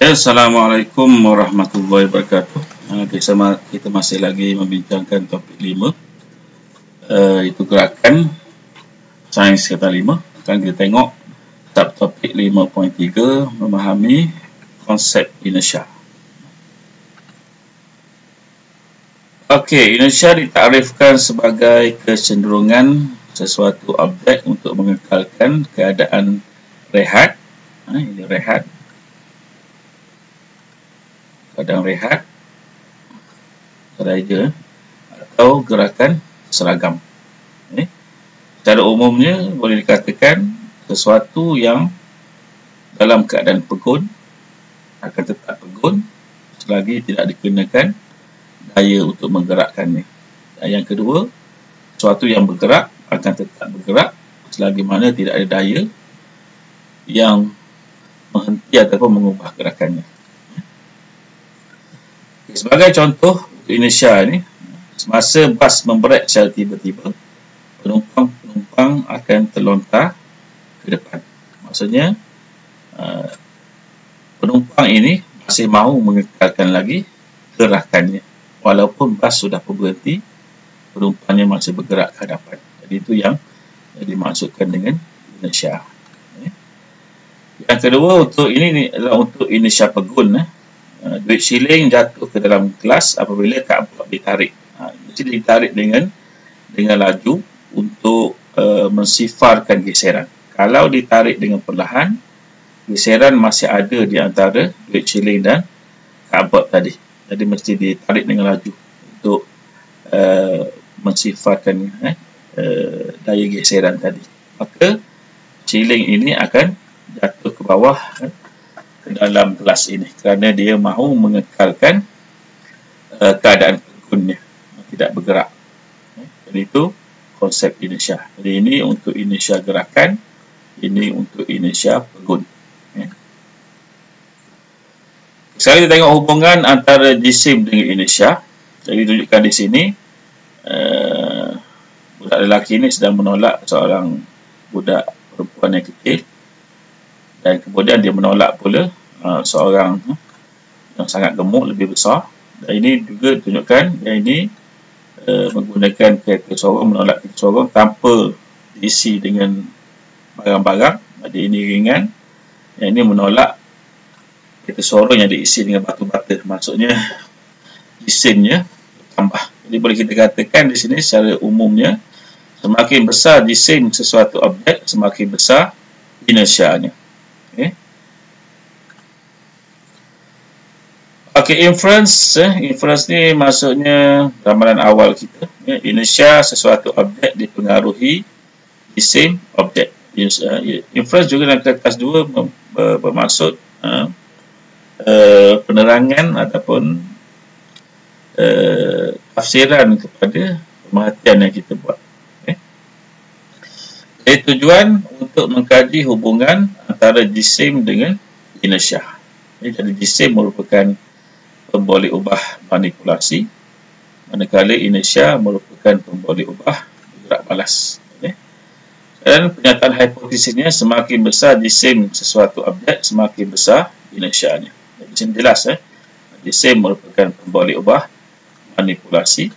Assalamualaikum warahmatullahi wabarakatuh. Kita masih lagi membincangkan topik 5, itu gerakan sains kata 5. Sekarang kita tengok topik 5.3, memahami konsep inersia. Okey, inersia ditakrifkan sebagai kecenderungan sesuatu objek untuk mengekalkan keadaan rehat. Ini rehat. Keadaan rehat, saja, atau gerakan seragam. Secara umumnya boleh dikatakan sesuatu yang dalam keadaan pegun akan tetap pegun selagi tidak dikenakan daya untuk menggerakkannya. Dan yang kedua, sesuatu yang bergerak akan tetap bergerak selagi mana tidak ada daya yang menghenti ataupun mengubah gerakannya. Sebagai contoh inersia ini, semasa bas membrek secara tiba-tiba, penumpang akan terlontar ke depan. Maksudnya penumpang ini masih mahu mengekalkan lagi gerakannya walaupun bas sudah berhenti, penumpangnya masih bergerak ke hadapan. Jadi itu yang dimaksudkan dengan inersia. Yang kedua, untuk ini adalah untuk inersia pegun. Duit siling jatuh ke dalam kelas apabila kaabut ditarik. Mesti ditarik dengan laju untuk mensifarkan geseran. Kalau ditarik dengan perlahan, geseran masih ada di antara duit siling dan kaabut tadi. Jadi mesti ditarik dengan laju untuk mensifarkan daya geseran tadi. Maka siling ini akan jatuh ke bawah ke dalam kelas ini kerana dia mahu mengekalkan keadaan pegunnya, tidak bergerak. Jadi itu konsep inersia. Jadi ini untuk inersia gerakan, ini untuk inersia pegun. Sekarang kita tengok hubungan antara jisim dengan inersia. Jadi tunjukkan di sini budak lelaki ini sedang menolak seorang budak perempuan yang kecil, dan kemudian dia menolak pula seorang yang sangat gemuk lebih besar. Dan ini juga tunjukkan yang ini menggunakan kereta sorong menolak kereta sorong tanpa diisi dengan barang-barang. Jadi ini ringan, yang ini menolak kereta sorong yang diisi dengan batu-bata. Maksudnya jisimnya bertambah. Jadi boleh kita katakan di sini secara umumnya, semakin besar jisim sesuatu objek, semakin besar inersianya. Okey, inference ni maksudnya ramalan awal kita. Inersia sesuatu objek dipengaruhi jisim objek. Inference juga dalam kelas 2 bermaksud penerangan ataupun tafsiran kepada pemerhatian yang kita buat. Jadi tujuan untuk mengkaji hubungan antara jisim dengan inersia. Jadi jisim merupakan pemboleh ubah manipulasi, manakala inersia merupakan pemboleh ubah gerak balas. Dan pernyataan hipotesisnya, semakin besar jisim sesuatu objek, semakin besar inersianya. Jadi sini jelas, jisim merupakan pemboleh ubah manipulasi,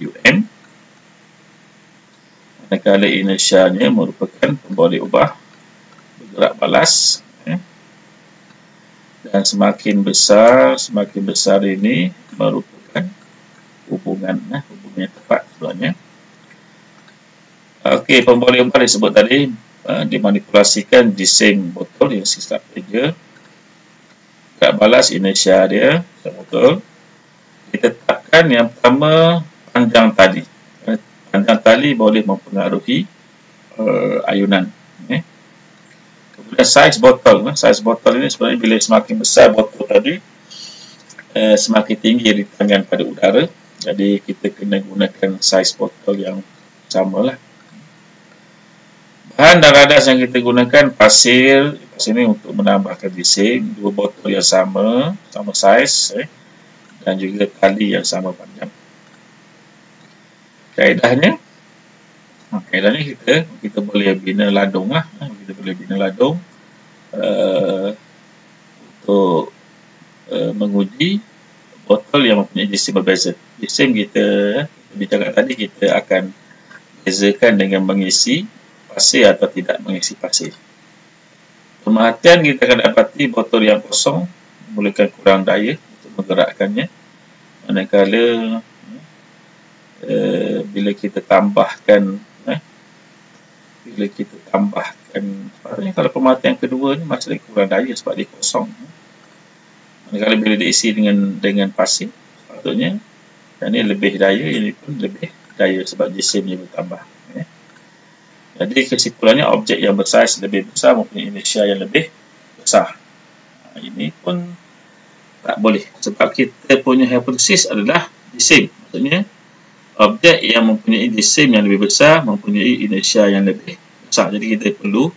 UM, manakala inersianya merupakan pemboleh ubah bergerak balas. Dan semakin besar ini merupakan hubungan yang tepat sebenarnya. Okey, pemboleh ubah disebut tadi dimanipulasikan jisim botol yang silap saja. Gerak balas inersia dia betul. Kita tetapkan yang pertama panjang tali. Panjang tali boleh mempengaruhi ayunan. Kemudian saiz botol. Saiz botol ini sebenarnya bila semakin besar botol tadi, semakin tinggi rintangan pada udara. Jadi kita kena gunakan saiz botol yang samalah. Bahan dan radas yang kita gunakan pasir ini untuk menambahkan jisim, dua botol yang sama saiz, dan juga tali yang sama panjang. Kaedahnya kita boleh bina ladung untuk menguji botol yang mempunyai jisim berbeza. Jisim kita bincangkan tadi, kita akan bezakan dengan mengisi pasir atau tidak mengisi pasir. Pemerhatian, kita akan dapati botol yang kosong memulakan kurang daya untuk menggerakkannya, manakala bila kita tambahkan sepatutnya kalau pemerhatian kedua ni masih lagi kurang daya sebab dia kosong. Manakala bila diisi dengan pasir, sepatutnya yang ni lebih daya, ini pun lebih daya sebab jisimnya bertambah. Jadi kesimpulannya, objek yang bersaiz lebih besar mempunyai inersia yang lebih besar. Ini pun tak boleh sebab kita punya hipotesis adalah jisim. Maksudnya objek yang mempunyai jisim yang lebih besar mempunyai inersia yang lebih besar. Jadi kita perlu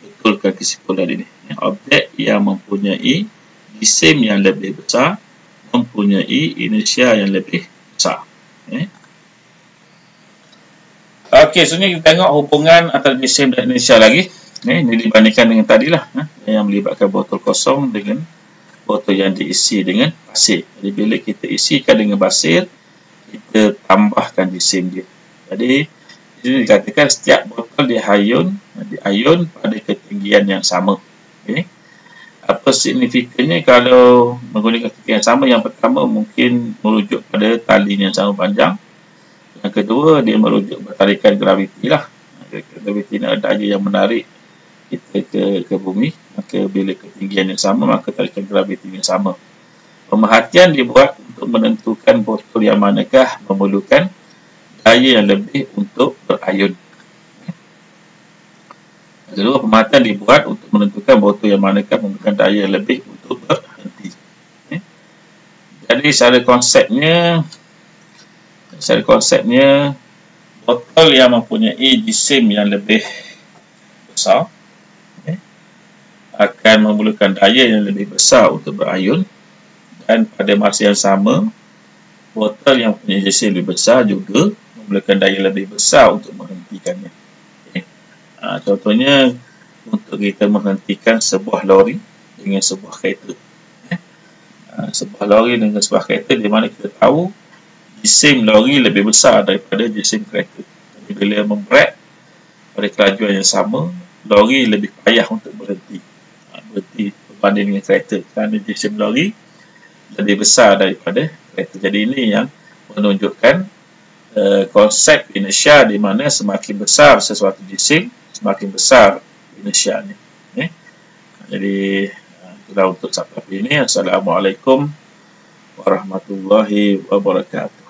betulkan kesimpulan ini. Objek yang mempunyai jisim yang lebih besar mempunyai inersia yang lebih besar. Okey, sebenarnya kita tengok hubungan antara jisim dan inersia lagi. Ini dibandingkan dengan tadilah, yang melibatkan botol kosong dengan botol yang diisi dengan pasir. Jadi bila kita isikan dengan pasir, kita tambahkan jisim dia. Jadi ini dikatakan setiap botol diayun pada ketinggian yang sama. Okay. Apa signifikannya kalau menggunakan ketinggian yang sama? Yang pertama mungkin merujuk pada tali yang sama panjang. Yang kedua, dia merujuk bertarikan graviti lah. Graviti ni ada daya yang menarik kita ke bumi. Maka bila ketinggian yang sama, maka tarikan graviti yang sama. Pemerhatian dibuat untuk menentukan botol yang manakah memerlukan daya yang lebih untuk berayun. Kedua, pemerhatian dibuat untuk menentukan botol yang manakah memerlukan daya yang lebih untuk berhenti. Jadi secara konsepnya, botol yang mempunyai jisim yang lebih besar akan memerlukan daya yang lebih besar untuk berayun, dan pada masa yang sama botol yang mempunyai jisim lebih besar juga memerlukan daya lebih besar untuk menghentikannya. Contohnya, untuk kita menghentikan sebuah lori dengan sebuah kereta. Sebuah lori dengan sebuah kereta, di mana kita tahu jisim lori lebih besar daripada jisim kereta. Jadi bila membrek pada kelajuan yang sama, lori lebih payah untuk berhenti berbanding dengan kereta, kerana jisim lori lebih besar daripada kereta. Jadi ini yang menunjukkan konsep inersia, di mana semakin besar sesuatu jisim, semakin besar inersianya. Jadi itulah untuk sabtu ini. Assalamualaikum warahmatullahi wabarakatuh.